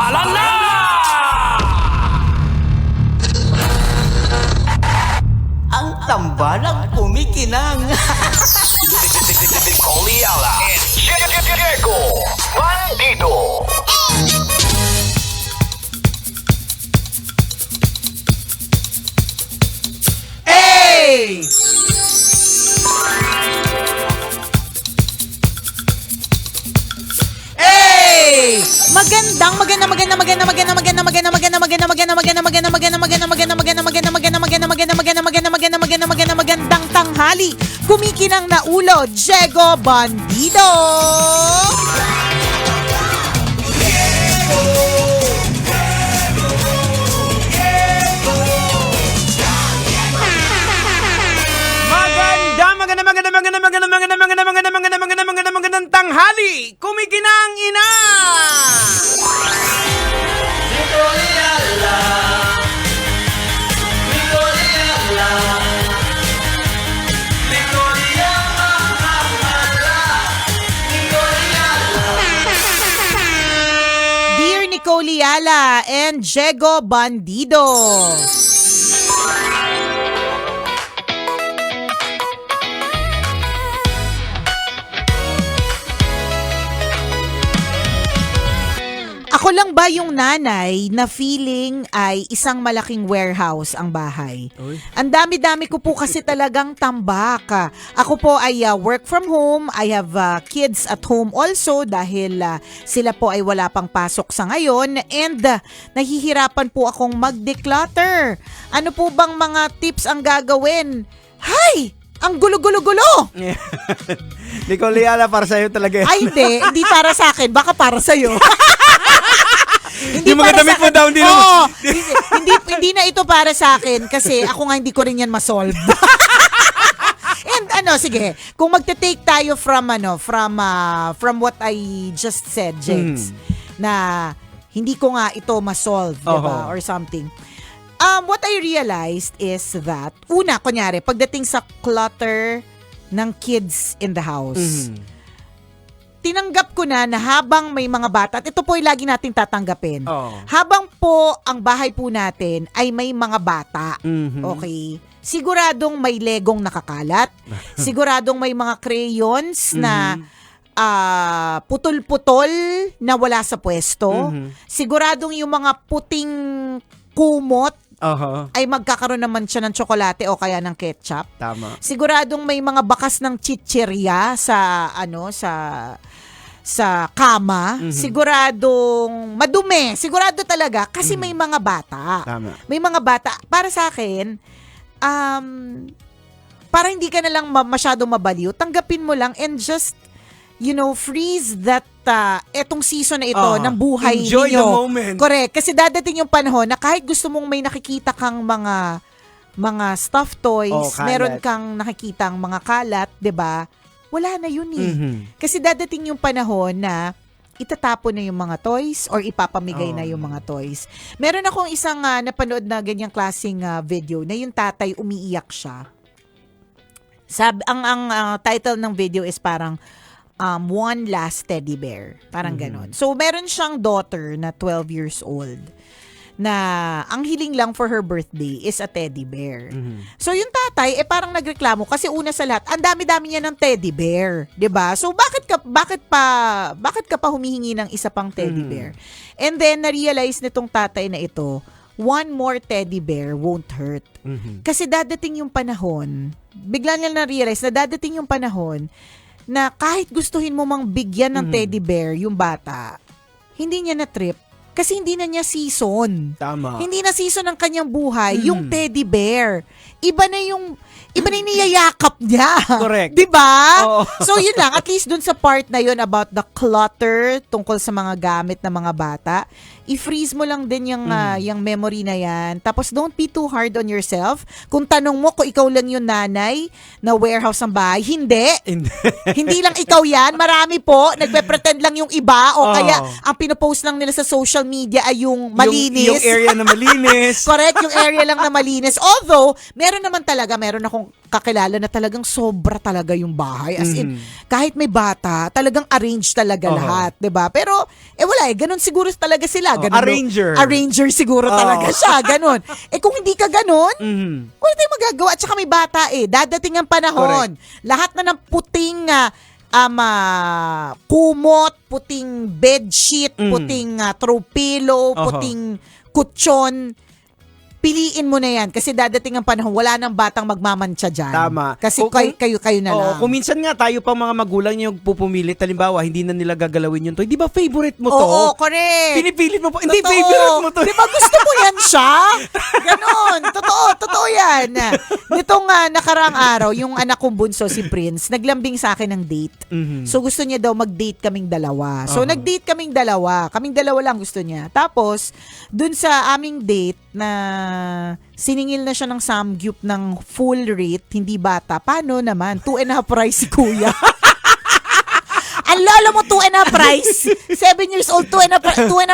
Tambalan na! Ang tambalang kumikinang. Coliala and Diego Bandido. Hey! Hey! Magandang tanghali. Kumikinang na ulo, Diego Bandido. Magandang tanghali. Kumikinang ina. Dear Nicole Yala and Diego Bandido. Ako lang ba yung nanay na feeling ay isang malaking warehouse ang bahay? Ang dami-dami ko po kasi talagang tambak. Ako po ay work from home. I have kids at home also dahil sila po ay wala pang pasok sa ngayon. And nahihirapan po akong mag-declutter. Ano po bang mga tips ang gagawin? Hay! Ang gulo-gulo-gulo! Nicole Yala, para sa'yo talaga yan. Ay, hindi para sa akin. Baka para sa'yo. Yung mga damit mo daw, hindi naman. Oo, hindi na ito para sa akin kasi ako nga hindi ko rin yan ma-solve. And sige, kung magte-take tayo from what I just said, James, na hindi ko nga ito ma-solve, diba? Or something. What I realized is that, una, kunyari, pagdating sa clutter ng kids in the house, tinanggap ko na habang may mga bata, at ito po ay lagi nating tatanggapin, habang po ang bahay po natin ay may mga bata, okay, siguradong may legong nakakalat, siguradong may mga crayons na putol-putol na wala sa pwesto, siguradong yung mga puting kumot ay magkakaroon naman siya ng tsokolate o kaya ng ketchup. Tama. Siguradong may mga bakas ng chichirya sa kama. Siguradong madumi. Sigurado talaga kasi may mga bata. Tama. May mga bata. Para sa akin, para hindi ka na lang masyadong mabaliw, tanggapin mo lang and just freeze that etong season na ito ng buhay enjoy ninyo. the moment. Correct. Kasi dadating yung panahon na kahit gusto mong may nakikita kang mga stuffed toys, kalat. meron kang nakikitang mga kalat, 'di ba? Wala na yun eh. Kasi dadating yung panahon na itatapon na yung mga toys or ipapamigay na yung mga toys. Meron akong isang napanood na ganyang klaseng video na yung tatay umiiyak siya. Ang title ng video is parang One Last Teddy Bear. Parang ganon. So, meron siyang daughter na 12 years old na ang hiling lang for her birthday is a teddy bear. So, yung tatay, parang nagreklamo kasi una sa lahat, ang dami-dami niya ng teddy bear. 'Di ba? So, bakit ka pa humihingi ng isa pang teddy bear? And then, na-realize nitong tatay na ito, one more teddy bear won't hurt. Kasi dadating yung panahon, bigla niya na-realize na dadating yung panahon na kahit gustuhin mo mang bigyan ng teddy bear yung bata, hindi niya na-trip kasi hindi na niya season. Tama. Hindi na season ng kanyang buhay, yung teddy bear. Iba na yung niyayakap niya. Correct. 'Di ba? Oo. So yun lang, at least dun sa part na yun about the clutter tungkol sa mga gamit ng mga bata, i-freeze mo lang din yung memory na yan. Tapos don't be too hard on yourself. Kung tanong mo kung ikaw lang yung nanay na warehouse ng bahay, hindi. Hindi lang ikaw yan. Marami po, nagpe-pretend lang yung iba o kaya ang pinopost lang nila sa social media ay yung malinis. Yung area na malinis. Correct, yung area lang na malinis. Although, meron akong kakilala na talagang sobra talaga yung bahay. As in, kahit may bata, talagang arrange talaga lahat, 'di ba? Pero wala ganun siguro talaga sila, ganun. Arranger siguro talaga siya, ganun. Kung hindi ka ganun, wala tayong magagawa. At saka may bata dadating ang panahon. Lahat na ng puting kumot, puting bedsheet, puting throw pillow, puting kutsyon, piliin mo na yan kasi dadating ang panahon wala nang batang magmamantsa dyan. Tama. Kasi kayo na lang. Kung minsan nga tayo pang mga magulang yung pupumilit, halimbawa, hindi na nila gagalawin yung toy. Di ba favorite mo to? Oo, correct. Pinipilit mo po. Hindi, Totoo. favorite mo to. Di ba gusto mo yan siya? Ganon. Totoo yan. Nitong nakaraang araw, yung anak kong bunso, si Prince, naglambing sa akin ng date. So gusto niya daw mag-date kaming dalawa. So nag-date kaming dalawa. Kaming dalawa lang gusto niya. Tapos, dun sa aming date na siningil na siya ng samgyup ng full rate, hindi bata. Paano naman? 2.5 price si kuya. Ang lolo mo, 2.5 price. 7 years old, 2.5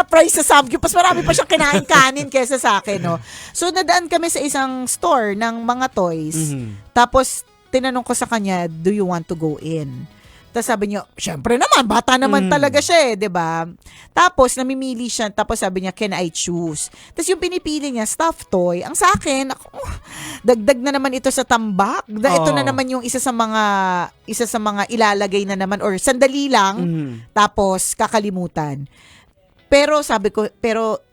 price sa samgyup. Mas marami pa siyang kinain kanin kesa sa akin, no? So, nadaan kami sa isang store ng mga toys. Tapos, tinanong ko sa kanya, do you want to go in? Tapos sabi niya, syempre naman, bata naman talaga siya 'di ba? Tapos namimili siya, tapos sabi niya, can I choose? Tapos yung pinipili niya, stuffed toy. Ang sa akin, dagdag na naman ito sa tambak. Ito na naman yung isa sa mga ilalagay na naman or sandali lang, tapos kakalimutan. Pero sabi ko,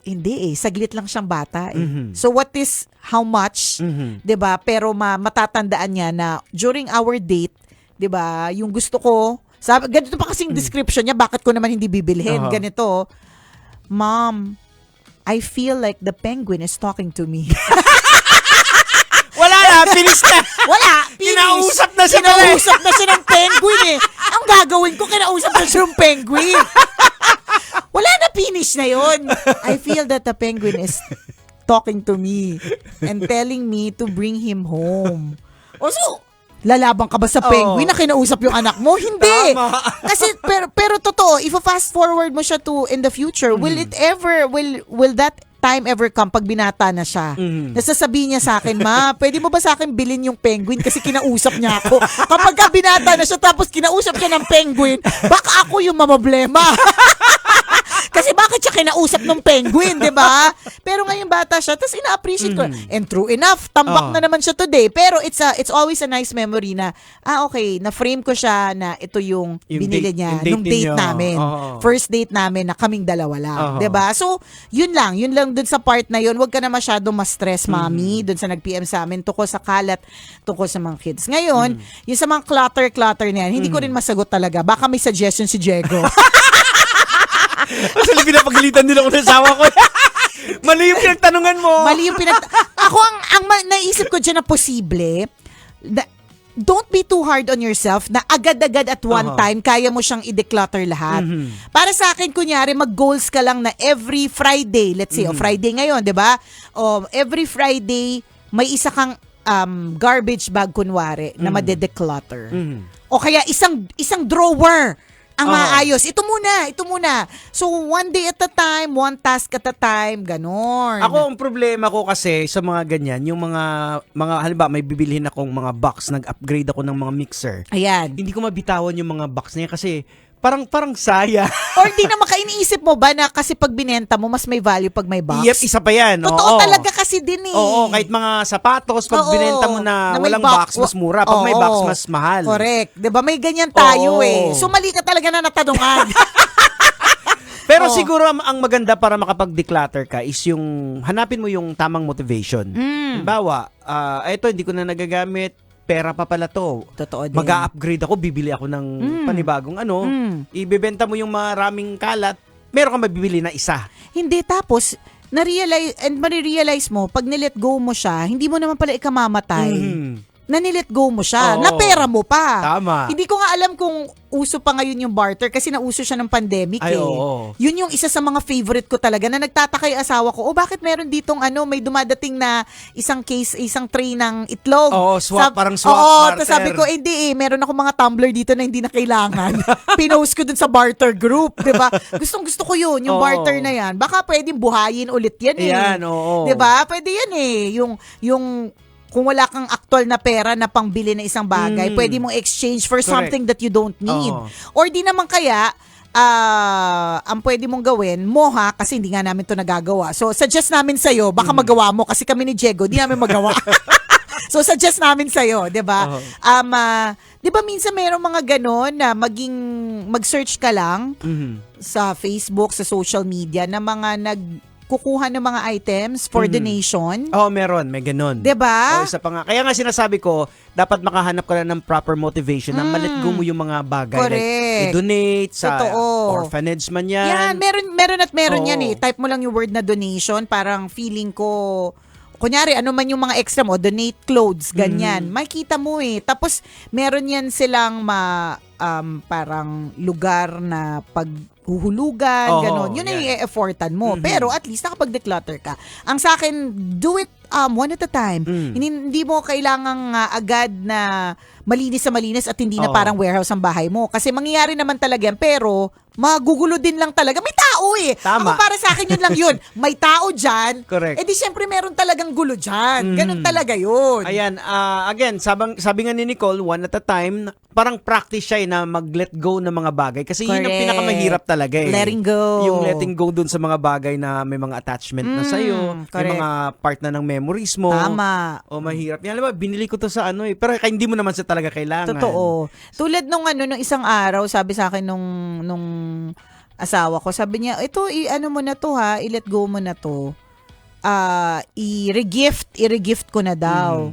hindi saglit lang siyang bata So what is how much, 'di ba? Pero matatandaan niya na during our date, 'di ba? Yung gusto ko, sabi ganito pa kasing description niya, bakit ko naman hindi bibilhin? Ganito, Mom, I feel like the penguin is talking to me. Wala na, finish na. Wala, finish. Kinausap na siya. Kinausap na siya ng penguin Ang gagawin ko, kinausap na siya ng penguin. Wala na, finish na yon. I feel that the penguin is talking to me and telling me to bring him home. Also, lalabang ka ba sa penguin na kinausap yung anak mo? Hindi. Tama. Kasi pero totoo, if fast forward mo siya to in the future, will that time ever come pag binata na siya? Nasasabihin niya sa akin, Ma, pwede mo ba sa akin bilhin yung penguin kasi kinausap niya ako? Kapag ka binata na siya tapos kinausap niya ng penguin, baka ako yung mamablema. Kasi bakit siya kinausap ng penguin, di ba? Pero ngayon bata siya, tapos ina-appreciate ko. And true enough, tambak na naman siya today. Pero it's always a nice memory na, okay, na-frame ko siya na ito yung binili niya nung date namin. First date namin na kaming dalawa lang. Di ba? So, yun lang dun sa part na yun. Huwag ka na masyadong ma-stress, mami, dun sa nag-PM sa amin, tungkol sa kalat, tungkol sa mga kids. Ngayon, yung sa mga clutter na yan, hindi ko rin masagot talaga. Baka may suggestion si Diego. Kasi pinapagalitan din ako ng asawa ko. Mali yung pinagtanungan mo. Ako, ang naisip ko dyan na posible, don't be too hard on yourself na agad-agad at one time, kaya mo siyang i-declutter lahat. Para sa akin, kunyari, mag-goals ka lang na every Friday, let's say, Friday ngayon, di ba? Every Friday, may isa kang garbage bag, kunwari, na made-declutter. O kaya isang drawer ang maayos. Ito muna. So, one day at a time, one task at a time, ganon. Ako, ang problema ko kasi sa mga ganyan, yung mga halimbawa, may bibilhin akong mga box, nag-upgrade ako ng mga mixer. Ayan. Hindi ko mabitawan yung mga box na yan kasi parang saya. Or di na iniisip mo ba na kasi pag binenta mo, mas may value pag may box? Yep, isa pa yan. Totoo talaga kasi din Oo, kahit mga sapatos, pag binenta mo na walang box, mas mura. Pag may box, mas mahal. Correct. Diba? May ganyan tayo So, mali ka talaga na natanungan. Pero siguro ang maganda para makapag-declutter ka is yung hanapin mo yung tamang motivation. Halimbawa, ito hindi ko na nagagamit, pera pa pala to. Totoo din. Mag-a-upgrade ako, bibili ako ng panibagong ibebenta mo yung maraming kalat, meron kang mabibili na isa. Hindi, tapos, marirealize mo, pag nilet go mo siya, hindi mo naman pala ikamamatay. na nilet go mo siya, Oo. na pera mo pa. Tama. Hindi ko nga alam kung uso pa ngayon yung barter kasi nauso siya ng pandemic Ay, eh. oo. Yun yung isa sa mga favorite ko talaga na nagtataka yung asawa ko, bakit meron ditong may dumadating na isang tray ng itlog. Oo, parang swap, Oo, barter. tapos sabi ko, hindi meron ako mga tumbler dito na hindi na kailangan. Pinost ko dun sa barter group, di ba? Gusto ko yun, yung Oo. barter na yan. Baka pwedeng buhayin ulit yan eh. Ayan, oo. Di ba? Pwede yan eh. Yung kung wala kang aktual na pera na pangbili ng isang bagay, pwede mong exchange for Correct. something that you don't need. Oo. Or di naman kaya, ang pwede mong gawin, moha, kasi hindi nga namin to nagagawa. So, suggest namin sa'yo, baka magawa mo, kasi kami ni Diego, di namin magawa. So, suggest namin sa'yo, di ba? Di ba minsan mayroong mga ganon na mag-search ka lang sa Facebook, sa social media, na mga kukuha ng mga items for donation. Oo, meron. May ganun. Diba? Oo, isa pa nga. Kaya nga sinasabi ko, dapat makahanap ka na ng proper motivation na malet go mo yung mga bagay. Correct. Like, i-donate sa Totoo. orphanage man yan. Yan, meron Oo. yan eh. Type mo lang yung word na donation, parang feeling ko, kunyari, ano man yung mga extra mo, donate clothes, ganyan. Makikita mo eh. Tapos, meron yan silang parang lugar na paghuhulugan, Oo, ganon. Yun ay yan. i-effortan mo. Pero at least nakapag-declutter ka. Ang sa akin, do it one at a time. Hindi mo kailangang agad na malinis sa malinis at hindi na Oo. parang warehouse ang bahay mo. Kasi mangyayari naman talaga yan, pero magugulo din lang talaga. May tao eh. Tama. Ako para sa akin yun lang yun. May tao dyan. Correct. Eh di syempre meron talagang gulo dyan. Ganun talaga yun. Ayan, again, sabi nga ni Nicole, one at a time, parang practice siya na mag-let go ng mga bagay. Kasi yun ang Correct. pinakamahirap talaga eh. Letting go. Yung letting go dun sa mga bagay na may mga attachment na sa'yo. May correct. mga part na ng memories mo. Tama. O mahirap. Yan, alam mo, binili ko to sa pero hindi mo naman siya talaga kailangan. Totoo. Tulad nung isang araw, sabi sa akin nung asawa ko, sabi niya, ito, mo na to ha, i-let go mo na to. I-regift ko na daw.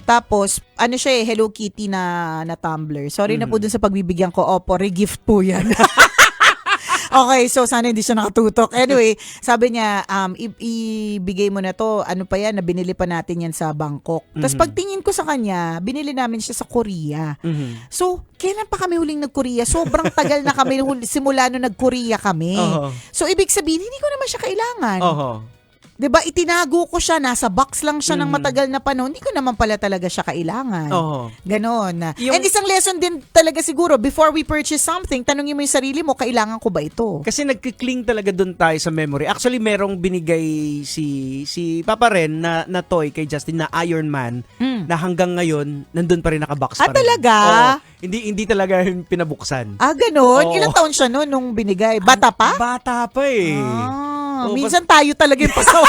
Tapos, siya Hello Kitty na tumbler. Sorry na po dun sa pagbibigyan ko. Opo, regift po yan. Okay, so sana hindi siya nakatutok. Anyway, sabi niya, ibigay mo na to. Ano pa yan, na binili pa natin yan sa Bangkok. Tapos pagtingin ko sa kanya, binili namin siya sa Korea. So, kailan pa kami huling nag-Korea? Sobrang tagal na kami simula nung nag-Korea kami. So, ibig sabihin, hindi ko naman siya kailangan. Diba, itinago ko siya, nasa box lang siya ng matagal na panahon, hindi ko naman pala talaga siya kailangan. Ganon. And isang lesson din talaga siguro, before we purchase something, tanungin mo yung sarili mo, kailangan ko ba ito? Kasi nagkikling talaga doon tayo sa memory. Actually, merong binigay si Papa Ren na toy kay Justin na Iron Man na hanggang ngayon, nandun pa rin nakabox pa rin. Talaga? Oo. Hindi talaga pinabuksan. Ganon? Oo. Ilang taon siya nung binigay? Bata pa? Bata pa eh. Oo, Minsan tayo talaga yung pasawa.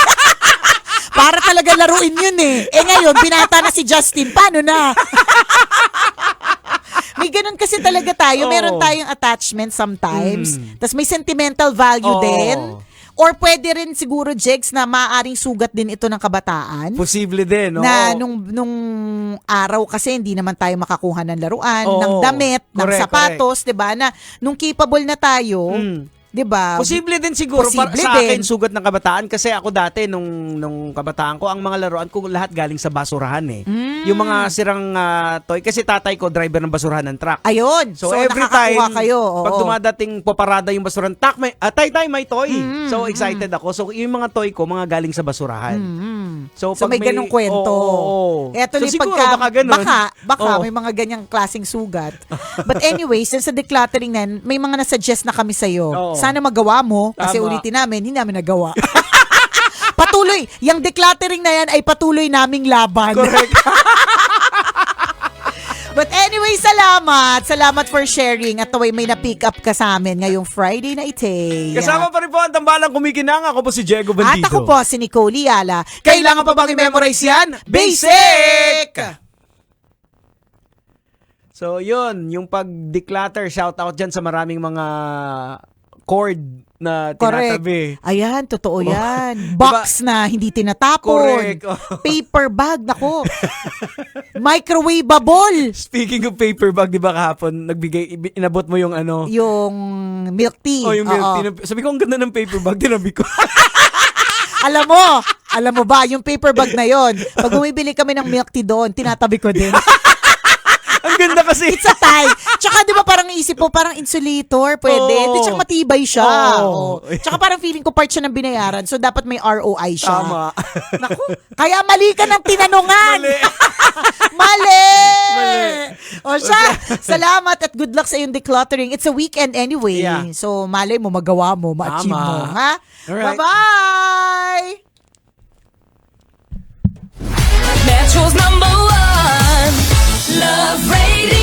Para talaga laruin yun eh. Ngayon, binata na si Justin. Paano na? May ganun kasi talaga tayo. Meron tayong attachment sometimes. Tapos may sentimental value din. Or pwede rin siguro, Jegs, na maaaring sugat din ito ng kabataan. Posible din. Na nung araw kasi hindi naman tayo makakuha ng laruan, Oo. ng damit, ng Correct, sapatos, 'di ba? Na nung capable na tayo, 'di ba? Posible din siguro Posible sa din. akin sugat ng kabataan kasi ako dati nung kabataan ko ang mga laruan ko lahat galing sa basurahan eh. Yung mga sirang toy kasi tatay ko driver ng basurahan ng truck. Ayun. So every time nakakakuha kayo. Oo. pag dumadating paparada yung basurahan, tay may toy. So excited ako. So yung mga toy ko mga galing sa basurahan. So pag may ganung kwento. Oo. Eto So ni siguro pagka, baka ganun. baka Oo. may mga ganyang klaseng sugat. But anyway, since sa decluttering na, may mga nasuggest na kami sa'yo. Oo. Sana magawa mo, kasi Tama. ulitin namin, hindi namin nagawa. Patuloy, yung decluttering na yan ay patuloy naming laban. Correct. But anyway, salamat. Salamat for sharing. At naway may na-pick up ka sa amin ngayong Friday na ite. Kasama pa rin po ang tambalang kumikinang. Ako po si Diego At Bandido. ako po si Nicole Yala. Kailangan pa bang i-memorize yan? Basic! So, yun. Yung pag-declutter, shout out dyan sa maraming mga cord na tinatabi. Ayan, totoo yan. Box na hindi tinatapon. Correct. Paper bag, nako. Microwavable. Speaking of paper bag, di ba kahapon, inabot mo yung ano? Yung milk tea. Oh, yung milk Oo. tea. Sabi ko, ang ganda ng paper bag, tinabi ko. Alam mo, Alam mo ba, yung paper bag na yon, pag bumibili kami ng milk tea doon, tinatabi ko din. Ang ganda kasi. It's a tie. Tsaka di ba parang naisip mo, parang insulator, pwede. Oo. Tsaka matibay siya. Oo. Tsaka parang feeling ko part siya ng binayaran, so dapat may ROI siya. Tama. Naku, kaya mali ka ng tinanungan. Mali. Mali! Mali. O siya, salamat at good luck sa iyong decluttering. It's a weekend anyway. Yeah. So, malay mo, magawa mo, ma-achieve Tama. mo. Ha? Alright. Bye-bye! Metro's #1 Love Radio.